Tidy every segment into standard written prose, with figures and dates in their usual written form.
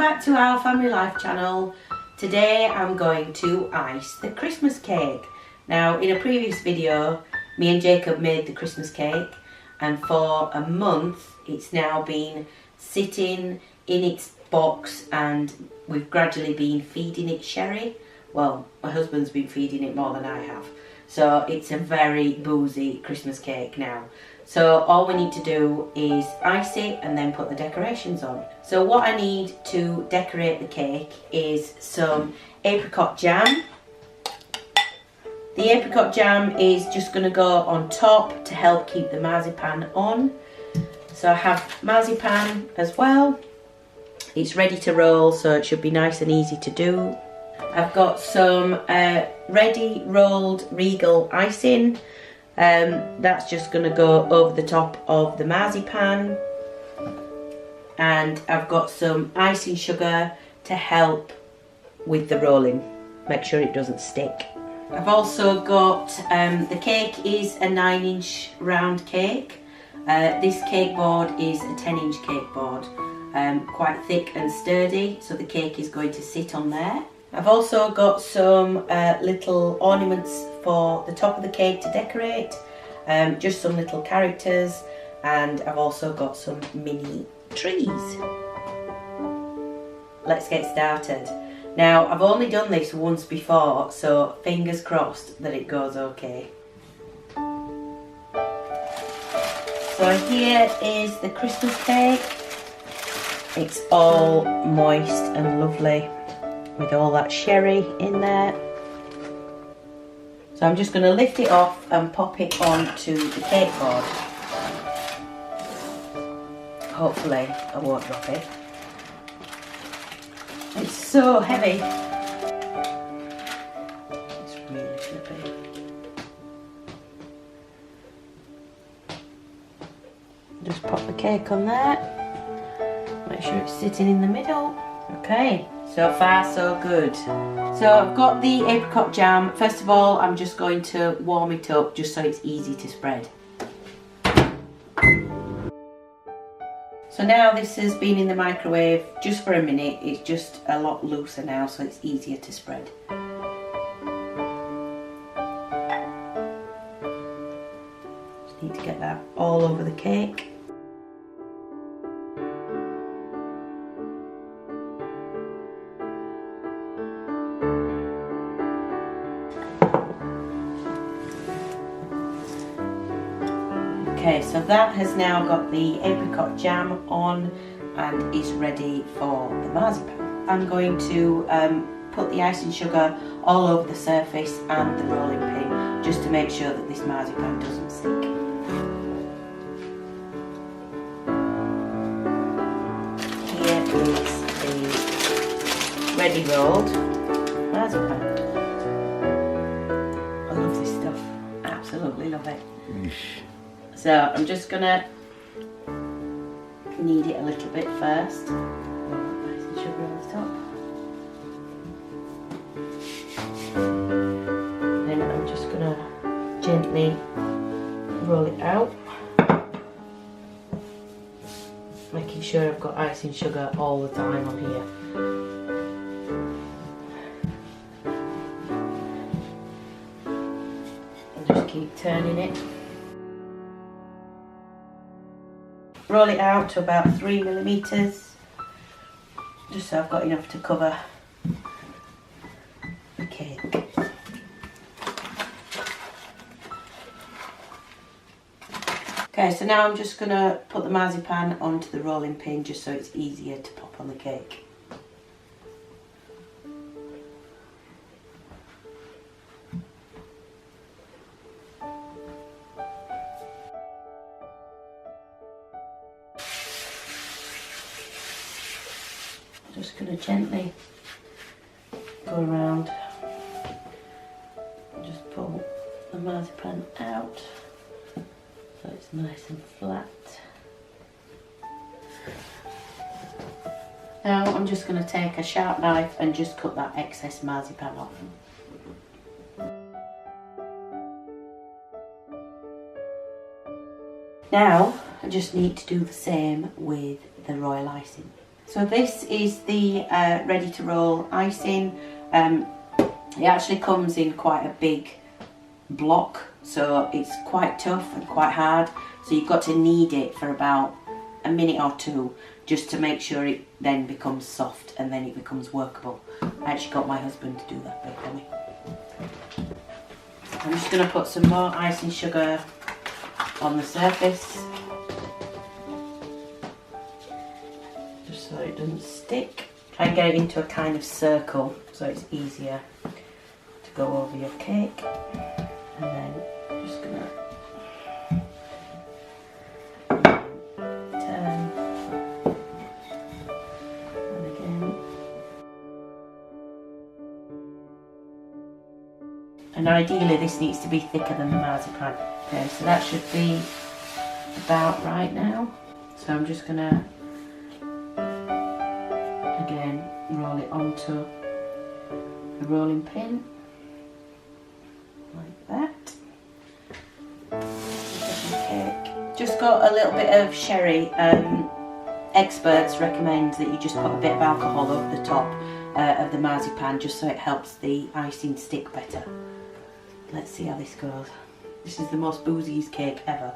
back to Our Family Life channel. Today I'm going to ice the Christmas cake. Now in a previous video me and Jacob made the Christmas cake, and for a month it's now been sitting in its box and we've gradually been feeding it sherry. Well, my husband's been feeding it more than I have. So it's a very boozy Christmas cake now. So all we need to do is ice it and then put the decorations on. So what I need to decorate the cake is some apricot jam. The apricot jam is just going to go on top to help keep the marzipan on. So I have marzipan as well. It's ready to roll, so it should be nice and easy to do. I've got some ready rolled regal icing. That's just going to go over the top of the marzipan, and I've got some icing sugar to help with the rolling, make sure it doesn't stick. I've also got, the cake is a 9-inch round cake. This cake board is a 10-inch cake board, quite thick and sturdy, so the cake is going to sit on there. I've also got some little ornaments for the top of the cake to decorate, just some little characters, and I've also got some mini trees. Let's get started. Now I've only done this once before, so fingers crossed that it goes okay. So here is the Christmas cake. It's all moist and lovely with all that sherry in there. So I'm just going to lift it off and pop it onto the cake board. Hopefully I won't drop it. It's so heavy. It's really flippy. Just pop the cake on there. Make sure it's sitting in the middle. Okay. So far so good. So I've got the apricot jam. First of all, I'm just going to warm it up just so it's easy to spread. So now this has been in the microwave just for a minute. It's just a lot looser now, so it's easier to spread. Just need to get that all over the cake. Okay, so that has now got the apricot jam on and is ready for the marzipan. I'm going to put the icing sugar all over the surface and the rolling pin just to make sure that this marzipan doesn't stick. Here is the ready rolled marzipan. I love this stuff, absolutely love it. So I'm just gonna knead it a little bit first. Icing sugar on the top. Then I'm just gonna gently roll it out, making sure I've got icing sugar all the time on here. And just keep turning it. Roll it out to about 3mm, just so I've got enough to cover the cake. Okay, so now I'm just going to put the marzipan onto the rolling pin just so it's easier to pop on the cake. Just going to gently go around and just pull the marzipan out so it's nice and flat. Now I'm just going to take a sharp knife and just cut that excess marzipan off. Now I just need to do the same with the royal icing. So this is the ready to roll icing. It actually comes in quite a big block, so it's quite tough and quite hard. So you've got to knead it for about a minute or two just to make sure it then becomes soft and then it becomes workable. I actually got my husband to do that bit for me. I'm just going to put some more icing sugar on the surface, just so it doesn't stick. Try and get it into a kind of circle so it's easier to go over your cake. And then I'm just going to turn and again. And ideally this needs to be thicker than the marzipan. Okay, so that should be about right now. So I'm just going to again roll it onto a rolling pin like that. Cake. Just got a little bit of sherry. Experts recommend that you just put a bit of alcohol over the top of the marzipan just so it helps the icing stick better. Let's see how this goes. This is the most booziest cake ever.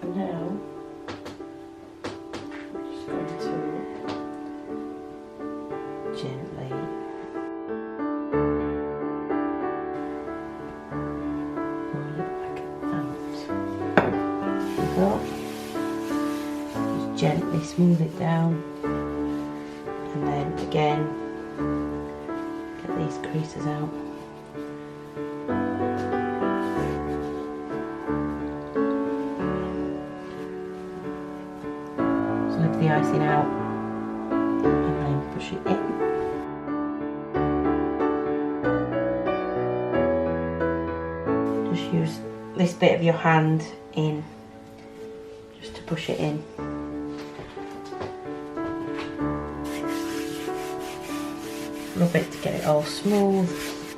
So now, I'm just going to gently roll it back out. There we go. Just gently smooth it down, and then again get these creases out. Lift the icing out and then push it in. Just use this bit of your hand in just to push it in. Rub it to get it all smooth.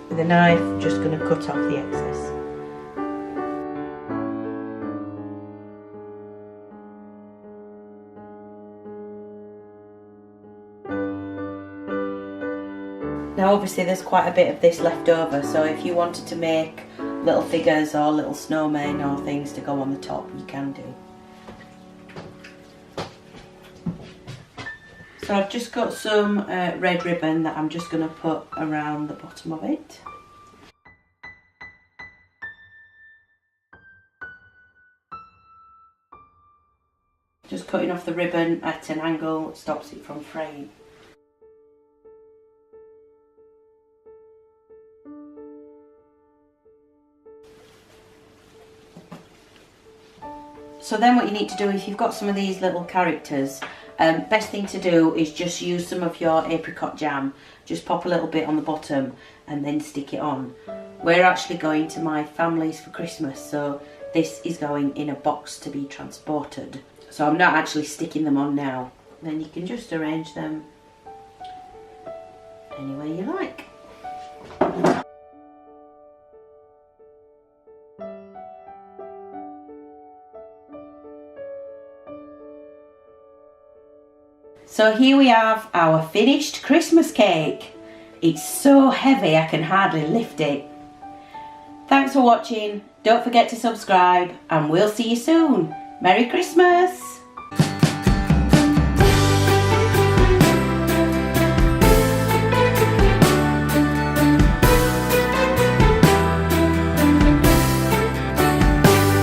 With a knife, I'm just going to cut off the excess. Now obviously there's quite a bit of this left over, so if you wanted to make little figures or little snowmen or things to go on the top, you can do. So I've just got some red ribbon that I'm just going to put around the bottom of it. Just cutting off the ribbon at an angle stops it from fraying. So then what you need to do, if you've got some of these little characters, best thing to do is just use some of your apricot jam. Just pop a little bit on the bottom and then stick it on. We're actually going to my family's for Christmas, so this is going in a box to be transported. So I'm not actually sticking them on now. Then you can just arrange them any way you like. So here we have our finished Christmas cake. It's so heavy I can hardly lift it. Thanks for watching. Don't forget to subscribe and we'll see you soon. Merry Christmas!